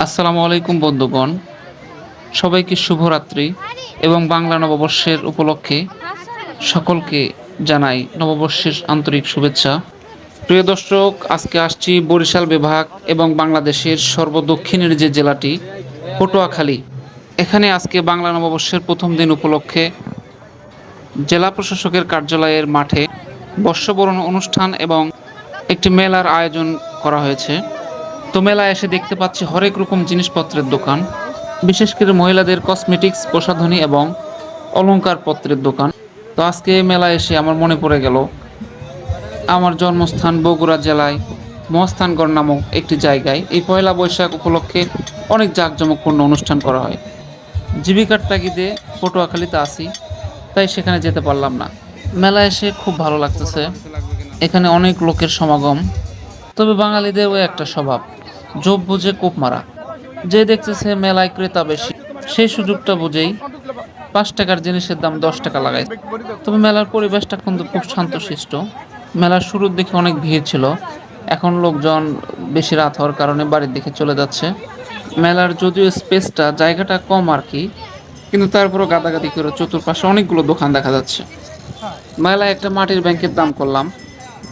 আসসালামু আলাইকুম বন্ধুগণ, সবাইকে শুভরাত্রি এবং বাংলা নববর্ষের উপলক্ষে সকলকে জানাই নববর্ষের আন্তরিক শুভেচ্ছা। প্রিয় দর্শক, আজকে আসছি বরিশাল বিভাগ এবং বাংলাদেশের সর্বদক্ষিণের যে জেলাটি পটুয়াখালী। এখানে আজকে বাংলা নববর্ষের প্রথম দিন উপলক্ষে জেলা প্রশাসকের কার্যালয়ের মাঠে বর্ষবরণ অনুষ্ঠান এবং একটি মেলার আয়োজন করা হয়েছে। তো মেলায় এসে দেখতে পাচ্ছি হরেক রকম জিনিসপত্রের দোকান, বিশেষ করে মহিলাদের কসমেটিক্স, প্রসাধনী এবং অলংকারপত্রের দোকান। তো আজকে মেলায় এসে আমার মনে পড়ে গেল আমার জন্মস্থান বগুড়া জেলায় মহাস্থানগড় নামক একটি জায়গায় এই পয়লা বৈশাখ উপলক্ষে অনেক জাঁকজমকপূর্ণ অনুষ্ঠান করা হয়। জীবিকার তাগিদে পটুয়াখালীতে আসি, তাই সেখানে যেতে পারলাম না। মেলায় এসে খুব ভালো লাগতেছে, এখানে অনেক লোকের সমাগম। তবে বাঙালিদেরও একটা স্বভাব, যোগ বুঝে কোপ মারা। যে দেখতেছে মেলায় ক্রেতা বেশি, সেই সুযোগটা বুঝেই 5 টাকার জিনিসের দাম 10 টাকা লাগায়। তবে মেলার পরিবেশটা কিন্তু খুব শান্তশিষ্ট। মেলার শুরুর দিকে অনেক ভিড় ছিল, এখন লোকজন বেশি রাত হওয়ার কারণে বাড়ির দিকে চলে যাচ্ছে। মেলার যদিও স্পেসটা জায়গাটা কম আর কি, কিন্তু তারপরও গাদাগাদি করে চতুর্পাশে অনেকগুলো দোকান দেখা যাচ্ছে। মেলায় একটা মাটির ব্যাংকের দাম করলাম,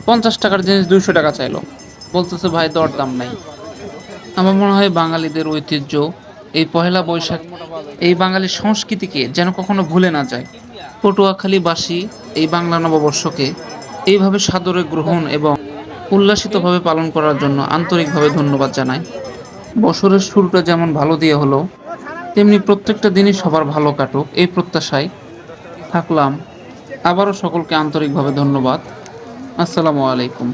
50 টাকার জিনিস 200 টাকা চাইলো, বলতেছে ভাই দর দাম নাই। আমার মনে হয় বাঙালিদের ঐতিহ্য, এই পহেলা বৈশাখ, এই বাঙালির সংস্কৃতিকে যেন কখনো ভুলে না যায়। পটুয়াখালীবাসী এই বাংলা নববর্ষকে এইভাবে সাদরে গ্রহণ এবং উল্লাসিতভাবে পালন করার জন্য আন্তরিকভাবে ধন্যবাদ জানাই। বছরের শুরুটা যেমন ভালো দিয়ে হলো, তেমনি প্রত্যেকটা দিনই সবার ভালো কাটুক এই প্রত্যাশায় থাকলাম। আবারও সকলকে আন্তরিকভাবে ধন্যবাদ। আসসালামু আলাইকুম।